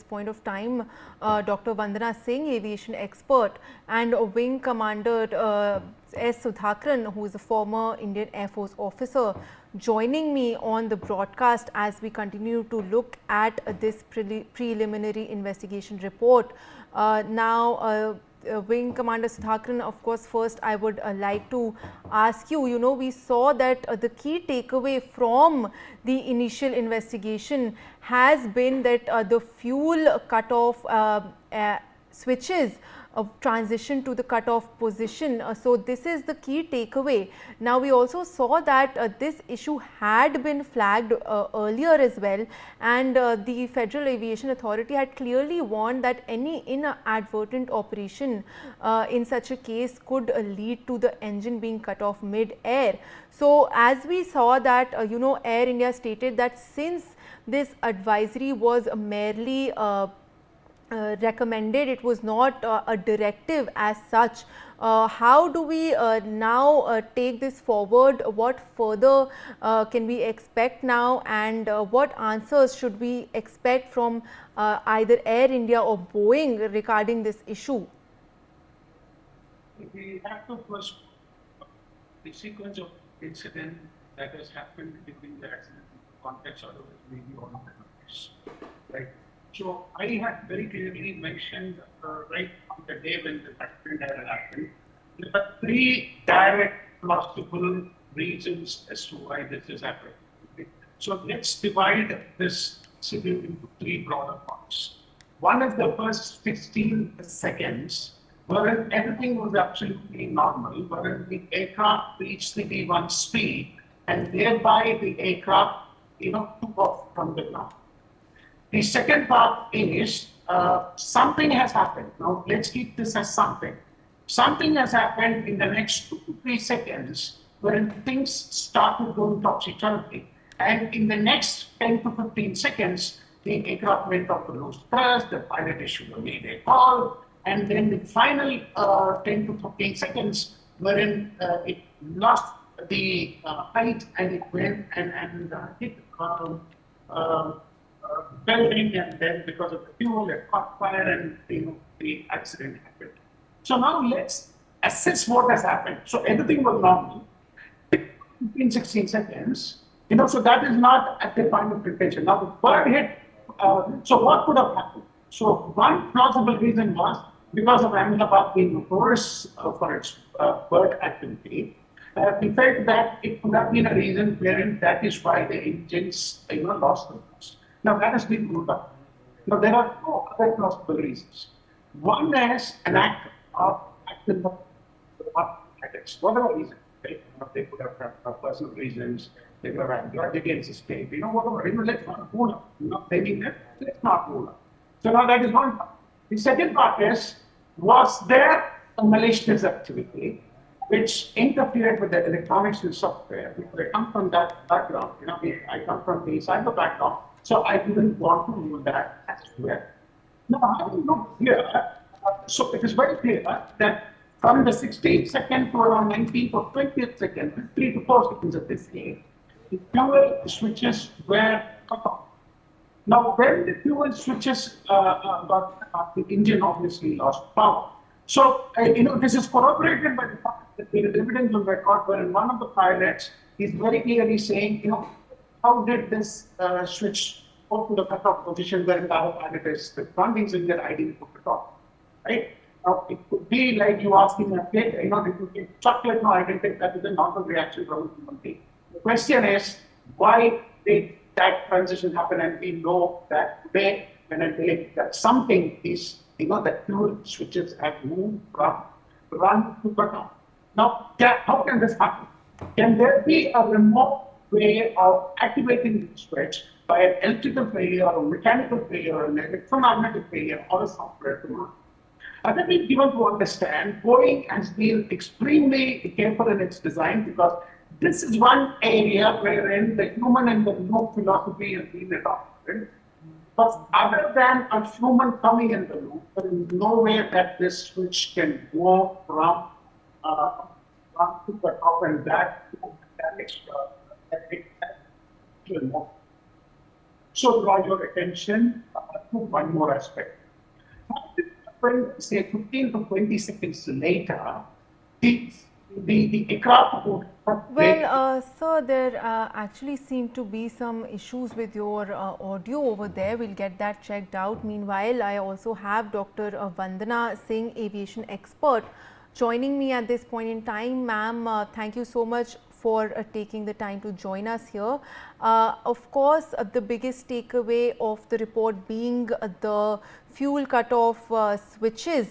point of time Dr. Vandana Singh, aviation expert, and Wing Commander S. Sudhakaran, who is a former Indian Air Force officer, joining me on the broadcast as we continue to look at this preliminary investigation report. Wing Commander Sudhakaran, of course, first I would like to ask you, we saw that the key takeaway from the initial investigation has been that the fuel cutoff switches transition to the cutoff position. So this is the key takeaway. Now we also saw that this issue had been flagged earlier as well, and the Federal Aviation Authority had clearly warned that any inadvertent operation in such a case could lead to the engine being cut off mid-air. So as we saw that Air India stated that since this advisory was merely recommended, it was not a directive as such. How do we now take this forward? What further can we expect now, and what answers should we expect from either Air India or Boeing regarding this issue? We have to first the sequence of incident that has happened between the accident context, otherwise maybe all of them, right? So I had very clearly mentioned right on the day when the accident had happened, there are three direct plausible reasons as to why this is happening. Okay? So let's divide this incident into three broader parts. One is the first 16 seconds, wherein everything was absolutely normal, wherein the aircraft reached the V1 speed, and thereby the aircraft, took off from the ground. The second part is something has happened. Now let's keep this as something. Something has happened in the next 2 to 3 seconds when things started going topsy-turvy, and in the next 10 to 15 seconds, the aircraft went off to lose thrust, the pilot issued a mayday call, and then the final 10 to 15 seconds wherein it lost the height and it went and hit building, and then because of the fuel, it caught fire and the accident happened. So now let's assess what has happened. So everything was normal in 16 seconds, so that is not at the point of detention. Now the bird hit, so what could have happened? So one plausible reason was because of Ahmedabad being notorious for its bird activity, we felt that it could have been a reason wherein that is why the engines lost the thrust. Now that has been ruled out. Now there are two other plausible reasons. One is an act of whatever reason. They could have personal reasons, they could have had grudge against the state, whatever. Let's not rule out. Taking that, let's not rule out. So now that is one part. The second part is, was there a malicious activity which interfered with the electronics and software? Because I come from that background, I come from the cyber background. So I didn't want to rule that as well. Now, I don't know here. So it is very clear that from the 16th second to around 19th or 20th second, 3 to 4 seconds of this game, the fuel switches were cut off. Now, when the fuel switches got the engine obviously lost power. So, this is corroborated by the fact that there is evidence on record where one of the pilots is very clearly saying, how did this switch go to the cutoff position where the other pilot is? The front engine that I didn't put it off, right? Now, it could be like you asking a kid, it could be chocolate. No, I didn't think that is a normal reaction from a human being. The question is, why did that transition happen? And we know that today, when I believe that something is, that fuel switches have moved from run to cutoff. Now, how can this happen? Can there be a remote way of activating the switch by an electrical failure or mechanical failure or an electromagnetic failure or a software failure? I think we've given to understand Boeing has been extremely careful in its design, because this is one area wherein the human and the loop philosophy has been adopted. But other than a human coming in the loop, there is no way that this switch can go from to the top and back to the also draw your attention to one more aspect. When, say, 15 to 20 seconds later, the aircraft would Well, sir, there actually seem to be some issues with your audio over there. We'll get that checked out. Meanwhile, I also have Dr. Vandana Singh, aviation expert, joining me at this point in time. Ma'am, thank you so much for taking the time to join us here. Of course, the biggest takeaway of the report being the fuel cutoff switches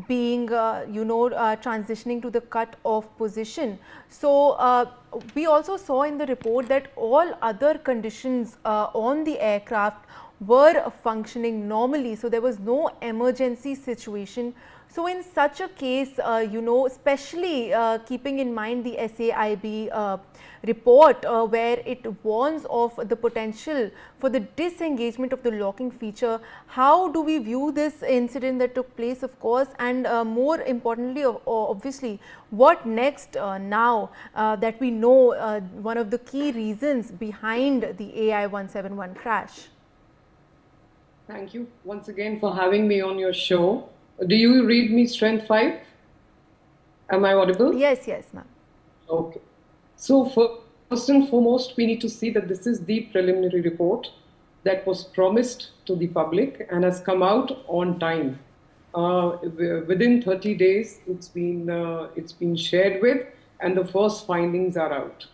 being transitioning to the cut off position. So we also saw in the report that all other conditions on the aircraft were functioning normally, so there was no emergency situation. So in such a case, especially keeping in mind the SAIB report where it warns of the potential for the disengagement of the locking feature, how do we view this incident that took place, of course, and more importantly, obviously, what next now that we know one of the key reasons behind the AI-171 crash? Thank you once again for having me on your show. Do you read me strength 5? Am I audible? Yes, yes, ma'am. Okay. So first and foremost, we need to see that this is the preliminary report that was promised to the public and has come out on time. Within 30 days, it's been shared with, and the first findings are out.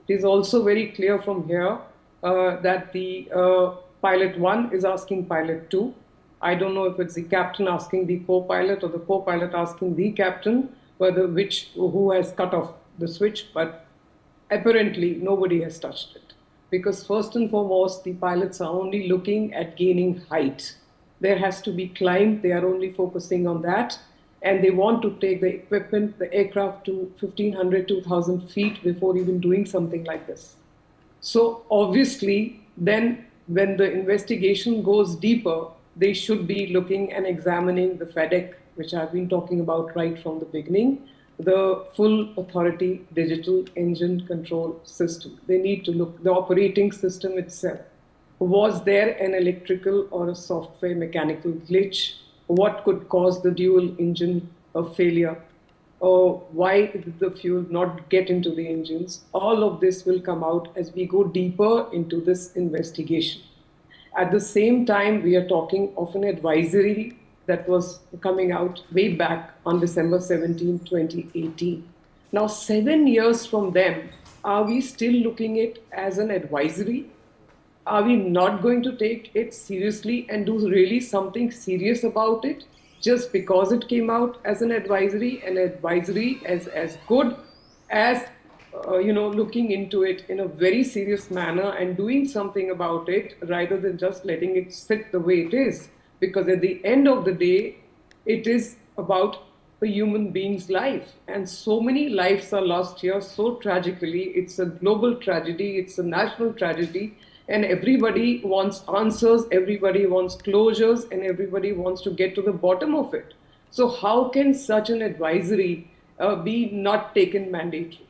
It is also very clear from here that the pilot 1 is asking pilot 2. I don't know if it's the captain asking the co-pilot or the co-pilot asking the captain who has cut off the switch, but apparently nobody has touched it. Because first and foremost, the pilots are only looking at gaining height. There has to be climb, they are only focusing on that, and they want to take the equipment, the aircraft to 1,500, 2,000 feet before even doing something like this. So obviously, then when the investigation goes deeper, they should be looking and examining the FEDEC, which I've been talking about right from the beginning, the full authority digital engine control system. They need to look, the operating system itself. Was there an electrical or a software mechanical glitch? What could cause the dual engine failure? Or why did the fuel not get into the engines? All of this will come out as we go deeper into this investigation. At the same time, we are talking of an advisory that was coming out way back on December 17, 2018. Now, 7 years from them, are we still looking at it as an advisory? Are we not going to take it seriously and do really something serious about it just because it came out as an advisory as good as looking into it in a very serious manner and doing something about it rather than just letting it sit the way it is? Because at the end of the day, it is about a human being's life. And so many lives are lost here so tragically. It's a global tragedy, it's a national tragedy, and everybody wants answers, everybody wants closures, and everybody wants to get to the bottom of it. So how can such an advisory be not taken mandatory?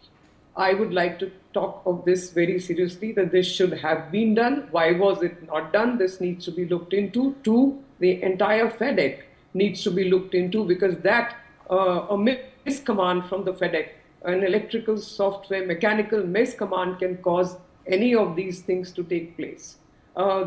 I would like to talk of this very seriously, that this should have been done. Why was it not done? This needs to be looked into. Two, the entire FEDEC needs to be looked into, because that a miscommand from the FEDEC, an electrical, software, mechanical miscommand can cause any of these things to take place.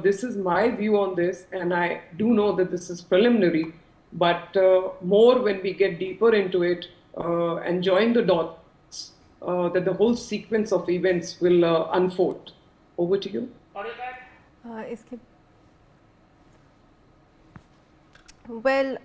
This is my view on this, and I do know that this is preliminary, but more when we get deeper into it and join the dots, that the whole sequence of events will unfold. Over to you. Well,